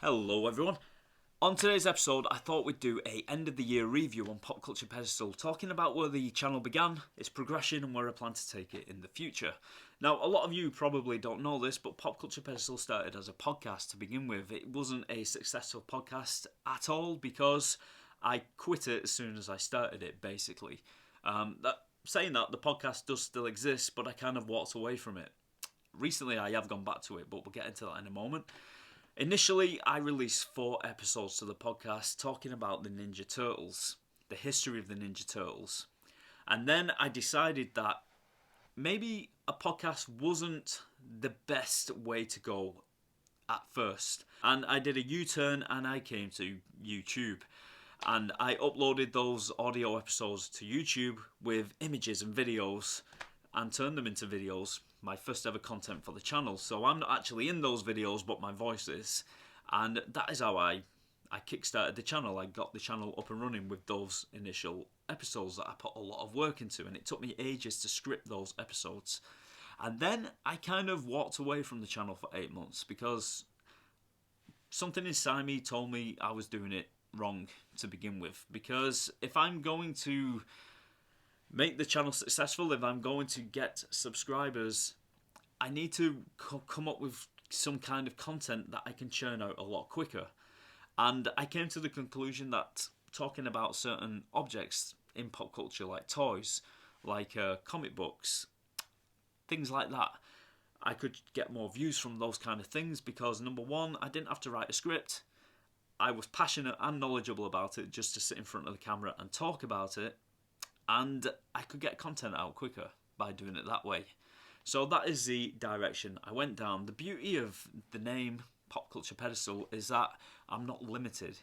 Hello everyone. On today's episode, I thought we'd do a end of the year review on Pop Culture Pedestal, talking about where the channel began, its progression, and where I plan to take it in the future. Now, a lot of you probably don't know this, but Pop Culture Pedestal started as a podcast to begin with. It wasn't a successful podcast at all because I quit it as soon as I started it, basically. Saying that, the podcast does still exist, but I kind of walked away from it. Recently, I have gone back to it, but we'll get into that in a moment. Initially, I released 4 episodes to the podcast talking about the Ninja Turtles, the history of the Ninja Turtles. And then I decided that maybe a podcast wasn't the best way to go at first. And I did a U-turn and I came to YouTube. And I uploaded those audio episodes to YouTube with images and videos and turned them into videos, my first ever content for the channel. So I'm not actually in those videos, but my voice is. And that is how I kickstarted the channel. I got the channel up and running with those initial episodes that I put a lot of work into. And it took me ages to script those episodes. And then I kind of walked away from the channel for 8 months because something inside me told me I was doing it wrong to begin with. Because if I'm going to make the channel successful, if I'm going to get subscribers, I need to come up with some kind of content that I can churn out a lot quicker. And I came to the conclusion that talking about certain objects in pop culture, like toys, like comic books, things like that, I could get more views from those kind of things because, number one, I didn't have to write a script. I was passionate and knowledgeable about it just to sit in front of the camera and talk about it. And I could get content out quicker by doing it that way. So that is the direction I went down. The beauty of the name Pop Culture Pedestal is that I'm not limited.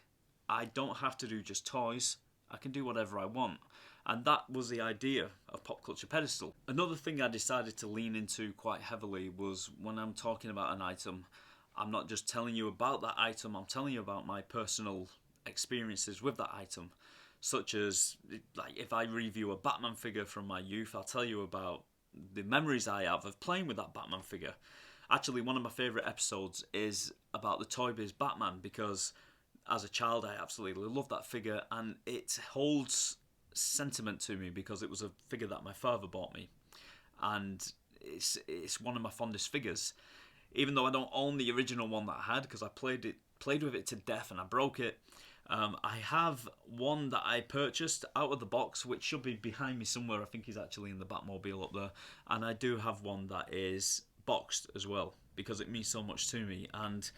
I don't have to do just toys. I can do whatever I want. And that was the idea of Pop Culture Pedestal. Another thing I decided to lean into quite heavily was when I'm talking about an item, I'm not just telling you about that item, I'm telling you about my personal experiences with that item. Such as, like, if I review a Batman figure from my youth, I'll tell you about the memories I have of playing with that Batman figure. Actually, one of my favourite episodes is about the Toy Biz Batman because as a child I absolutely loved that figure and it holds sentiment to me because it was a figure that my father bought me. And it's one of my fondest figures. Even though I don't own the original one that I had because I played with it to death and I broke it. I have one that I purchased out of the box, which should be behind me somewhere. I think he's actually in the Batmobile up there. And I do have one that is boxed as well, because it means so much to me. And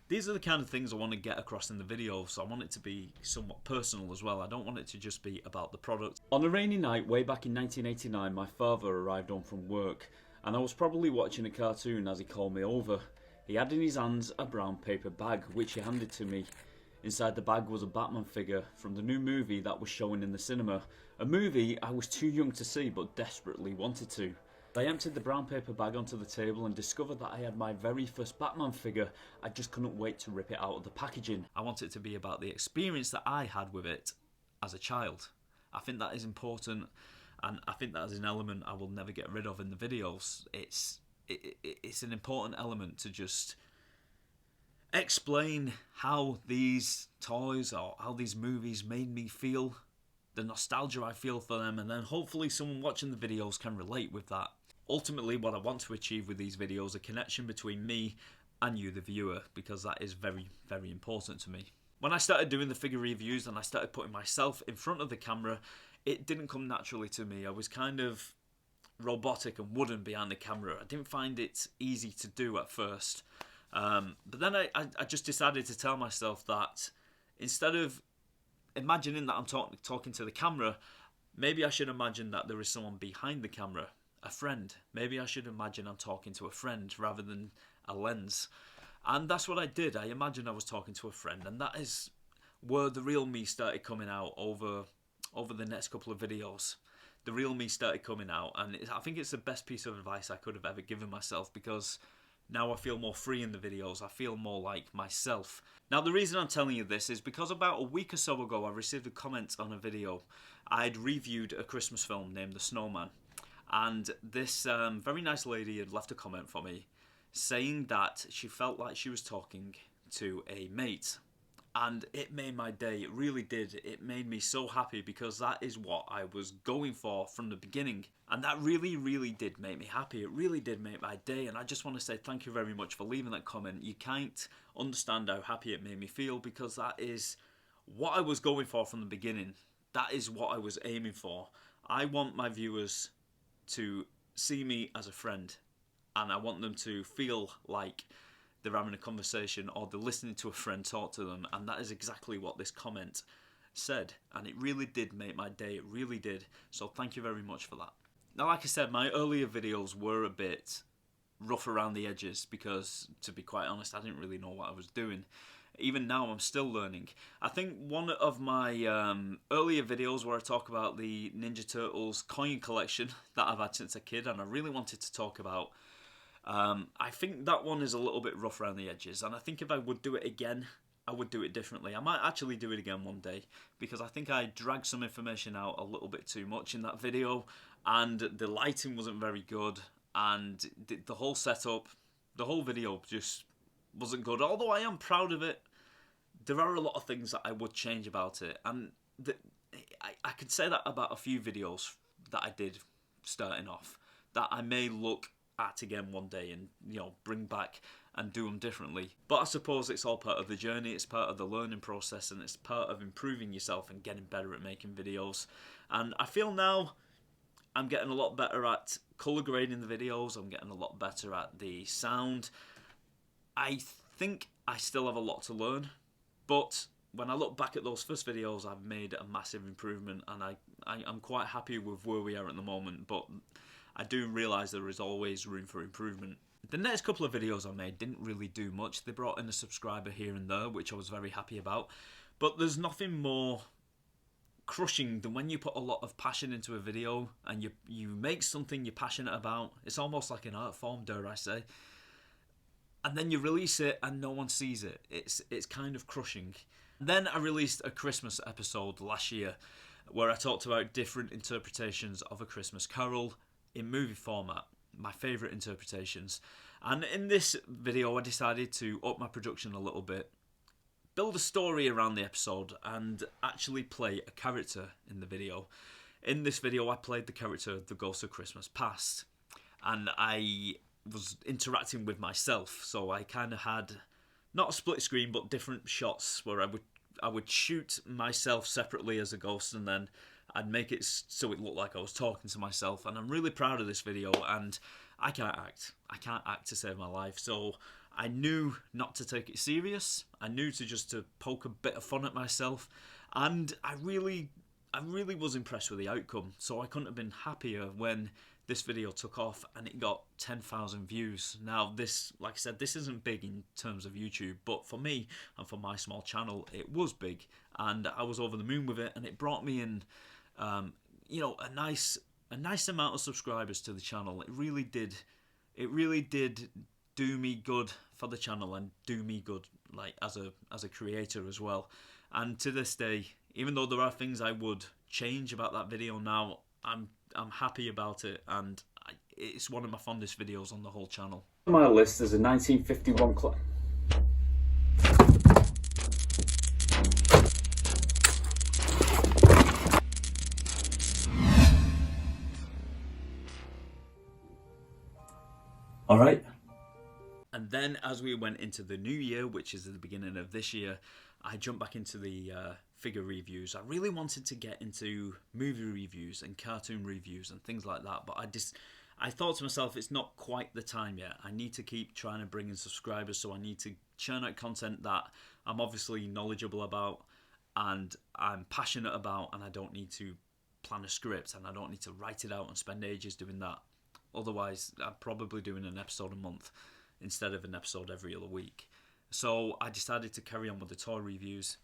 these are the kind of things I want to get across in the video, so I want it to be somewhat personal as well. I don't want it to just be about the product. On a rainy night way back in 1989, my father arrived home from work, and I was probably watching a cartoon as he called me over. He had in his hands a brown paper bag, which he handed to me. Inside the bag was a Batman figure from the new movie that was showing in the cinema. A movie I was too young to see but desperately wanted to. I emptied the brown paper bag onto the table and discovered that I had my very first Batman figure. I just couldn't wait to rip it out of the packaging. I want it to be about the experience that I had with it as a child. I think that is important, and I think that is an element I will never get rid of in the videos. It's an important element to just explain how these toys or how these movies made me feel, the nostalgia I feel for them, and then hopefully someone watching the videos can relate with that. Ultimately, what I want to achieve with these videos is a connection between me and you, the viewer, because that is very, very important to me. When I started doing the figure reviews and I started putting myself in front of the camera, it didn't come naturally to me. I was kind of robotic and wooden behind the camera. I didn't find it easy to do at first. But then I just decided to tell myself that instead of imagining that I'm talking to the camera, maybe I should imagine that there is someone behind the camera, a friend. Maybe I should imagine I'm talking to a friend rather than a lens. And that's what I did. I imagined I was talking to a friend, and that is where the real me started coming out over the next couple of videos. The real me started coming out, and I think it's the best piece of advice I could have ever given myself because now I feel more free in the videos. I feel more like myself. Now, the reason I'm telling you this is because about a week or so ago, I received a comment on a video. I'd reviewed a Christmas film named The Snowman. And this very nice lady had left a comment for me saying that she felt like she was talking to a mate. And it made my day, it really did. It made me so happy because that is what I was going for from the beginning. And that really, really did make me happy. It really did make my day. And I just want to say thank you very much for leaving that comment. You can't understand how happy it made me feel because that is what I was going for from the beginning. That is what I was aiming for. I want my viewers to see me as a friend. And I want them to feel like they're having a conversation or they're listening to a friend talk to them, and that is exactly what this comment said, and it really did make my day, it really did, so thank you very much for that. Now, like I said, my earlier videos were a bit rough around the edges because, to be quite honest, I didn't really know what I was doing. Even now, I'm still learning. I think one of my earlier videos where I talk about the Ninja Turtles coin collection that I've had since a kid, and I really wanted to talk about, I think that one is a little bit rough around the edges, and I think if I would do it again, I would do it differently. I might actually do it again one day, because I think I dragged some information out a little bit too much in that video, and the lighting wasn't very good, and the whole setup, the whole video just wasn't good. Although I am proud of it, there are a lot of things that I would change about it, and I could say that about a few videos that I did starting off, that I may look at again one day and, you know, bring back and do them differently. But I suppose it's all part of the journey, it's part of the learning process, and it's part of improving yourself and getting better at making videos. And I feel now I'm getting a lot better at colour grading the videos, I'm getting a lot better at the sound. I think I still have a lot to learn, but when I look back at those first videos, I've made a massive improvement, and I'm quite happy with where we are at the moment, but I do realise there is always room for improvement. The next couple of videos I made didn't really do much. They brought in a subscriber here and there, which I was very happy about. But there's nothing more crushing than when you put a lot of passion into a video and you make something you're passionate about. It's almost like an art form, dare I say. And then you release it and no one sees it. It's kind of crushing. Then I released a Christmas episode last year where I talked about different interpretations of A Christmas Carol in movie format, my favourite interpretations. And in this video I decided to up my production a little bit, build a story around the episode, and actually play a character in the video. In this video I played the character The Ghost of Christmas Past, and I was interacting with myself, so I kind of had not a split screen but different shots where I would shoot myself separately as a ghost, and then I'd make it so it looked like I was talking to myself. And I'm really proud of this video, and I can't act. I can't act to save my life. So I knew not to take it serious. I knew to poke a bit of fun at myself. And I really was impressed with the outcome. So I couldn't have been happier when this video took off and it got 10,000 views. Now this, like I said, this isn't big in terms of YouTube, but for me and for my small channel, it was big. And I was over the moon with it, and it brought me in you know, a nice amount of subscribers to the channel. It really did do me good for the channel and do me good like as a creator as well. And to this day, even though there are things I would change about that video now, I'm happy about it, and it's one of my fondest videos on the whole channel. On my list is a 1951 clip. Alright. And then as we went into the new year, which is at the beginning of this year, I jumped back into the figure reviews. I really wanted to get into movie reviews and cartoon reviews and things like that, but I thought to myself, it's not quite the time yet. I need to keep trying to bring in subscribers, so I need to churn out content that I'm obviously knowledgeable about and I'm passionate about, and I don't need to plan a script and I don't need to write it out and spend ages doing that. Otherwise, I'm probably doing an episode a month instead of an episode every other week. So I decided to carry on with the toy reviews.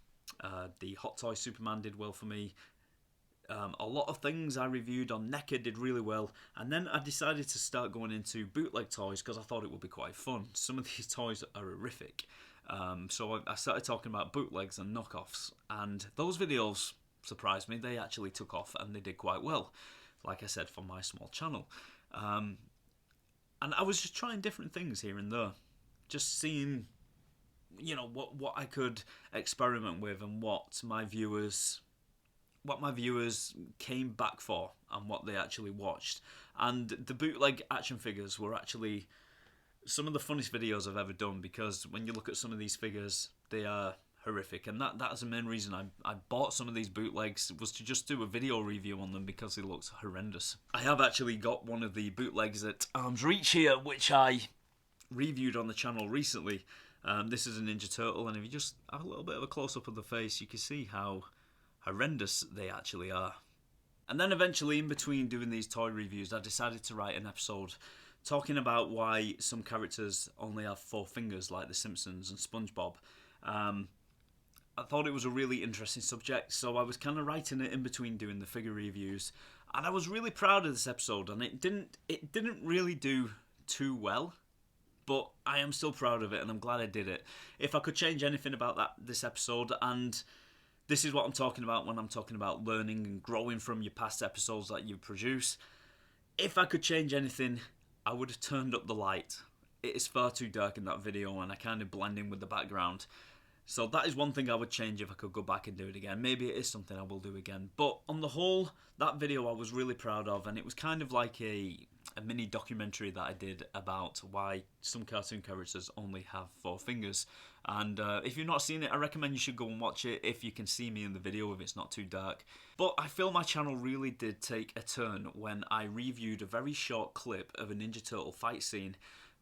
The Hot Toy Superman did well for me. A lot of things I reviewed on NECA did really well. And then I decided to start going into bootleg toys because I thought it would be quite fun. Some of these toys are horrific. So I started talking about bootlegs and knockoffs. And those videos surprised me. They actually took off and they did quite well. Like I said, for my small channel. And I was just trying different things here and there, just seeing what I could experiment with and what my viewers came back for and what they actually watched. And the bootleg action figures were actually some of the funniest videos I've ever done, because when you look at some of these figures, they are horrific, and that's the main reason I bought some of these bootlegs, was to just do a video review on them, because they looked horrendous. I have actually got one of the bootlegs at arm's reach here, which I reviewed on the channel recently. This is a Ninja Turtle, and if you just have a little bit of a close-up of the face, you can see how horrendous they actually are. And then eventually, in between doing these toy reviews, I decided to write an episode talking about why some characters only have 4 fingers, like The Simpsons and SpongeBob. I thought it was a really interesting subject, so I was kind of writing it in between doing the figure reviews, and I was really proud of this episode. And it didn't really do too well, but I am still proud of it, and I'm glad I did it. If I could change anything about this episode, and this is what I'm talking about when I'm talking about learning and growing from your past episodes that you produce, if I could change anything, I would have turned up the light. It is far too dark in that video, and I kind of blend in with the background. So that is one thing I would change if I could go back and do it again. Maybe it is something I will do again. But on the whole, that video I was really proud of, and it was kind of like a mini documentary that I did about why some cartoon characters only have 4 fingers. And if you've not seen it, I recommend you should go and watch it if you can see me in the video, if it's not too dark. But I feel my channel really did take a turn when I reviewed a very short clip of a Ninja Turtle fight scene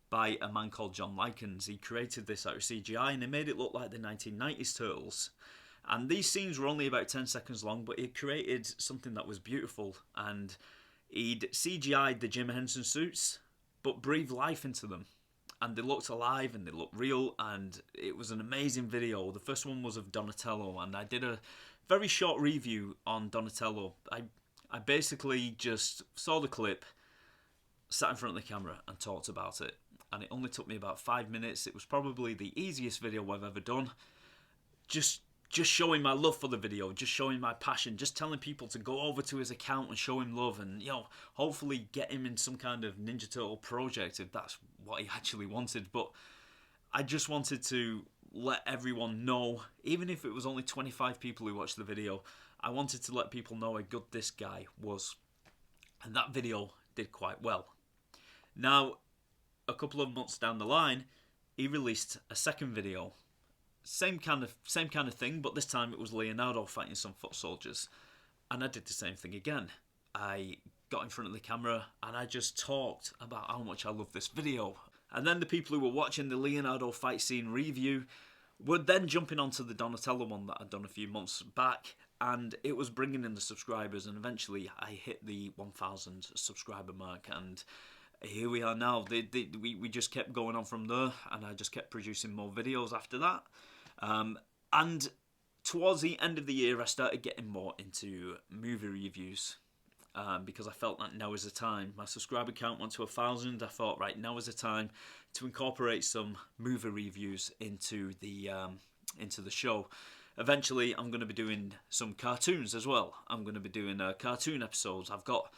by a man called John Likens. He created this out of CGI, and he made it look like the 1990s Turtles. And these scenes were only about 10 seconds long, but he created something that was beautiful. And he'd CGI'd the Jim Henson suits, but breathed life into them. And they looked alive, and they looked real, and it was an amazing video. The first one was of Donatello, and I did a very short review on Donatello. I basically just saw the clip, sat in front of the camera, and talked about it. And it only took me about 5 minutes. It was probably the easiest video I've ever done. Just showing my love for the video, just showing my passion, just telling people to go over to his account and show him love, and hopefully get him in some kind of Ninja Turtle project if that's what he actually wanted. But I just wanted to let everyone know, even if it was only 25 people who watched the video, I wanted to let people know how good this guy was. And that video did quite well. Now, a couple of months down the line, he released a second video. Same kind of thing, but this time it was Leonardo fighting some foot soldiers. And I did the same thing again. I got in front of the camera and I just talked about how much I love this video. And then the people who were watching the Leonardo fight scene review were then jumping onto the Donatello one that I'd done a few months back, and it was bringing in the subscribers, and eventually I hit the 1,000 subscriber mark, and here we are now. We just kept going on from there, and I just kept producing more videos after that. And towards the end of the year, I started getting more into movie reviews, because I felt that now is the time. My subscriber count went to 1,000. I thought, right, now is the time to incorporate some movie reviews into the show. Eventually, I'm going to be doing some cartoons as well. I'm going to be doing cartoon episodes. I've got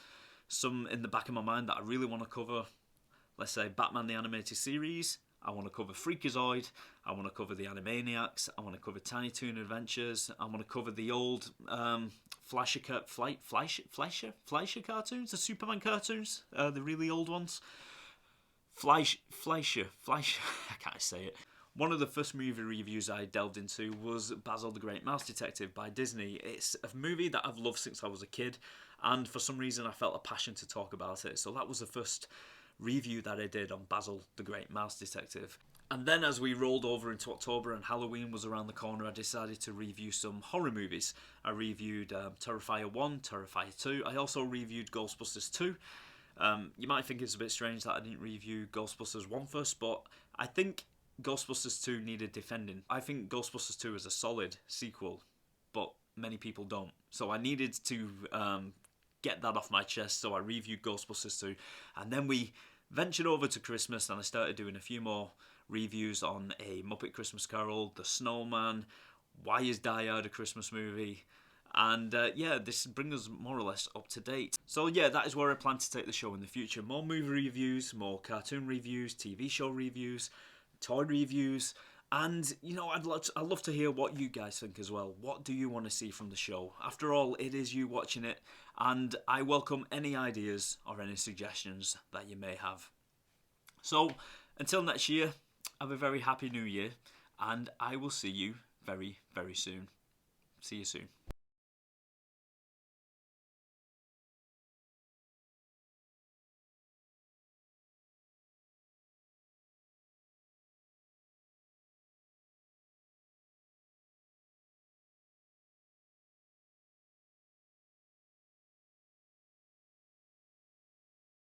some in the back of my mind that I really want to cover. Let's say Batman the Animated Series. I want to cover Freakazoid. I want to cover the Animaniacs. I want to cover Tiny Toon Adventures. I want to cover the old Fleischer cartoons, the Superman cartoons, the really old ones. Fleischer. I can't say it. One of the first movie reviews I delved into was Basil the Great Mouse Detective by Disney. It's a movie that I've loved since I was a kid, and for some reason I felt a passion to talk about it. So that was the first review that I did on Basil the Great Mouse Detective. And then as we rolled over into October and Halloween was around the corner, I decided to review some horror movies. I reviewed Terrifier 1, Terrifier 2. I also reviewed Ghostbusters 2. You might think it's a bit strange that I didn't review Ghostbusters 1 first, but I think Ghostbusters 2 needed defending. I think Ghostbusters 2 is a solid sequel, but many people don't. So I needed to get that off my chest, so I reviewed Ghostbusters 2. And then we ventured over to Christmas, and I started doing a few more reviews on A Muppet Christmas Carol, The Snowman, Why is Die Hard a Christmas Movie? And this brings us more or less up to date. So yeah, that is where I plan to take the show in the future. More movie reviews, more cartoon reviews, TV show reviews, toy reviews, And, you know, I'd love to hear what you guys think as well. What do you want to see from the show? After all, it is you watching it, and I welcome any ideas or any suggestions that you may have. So, until next year, have a very happy new year, and I will see you very, very soon. See you soon.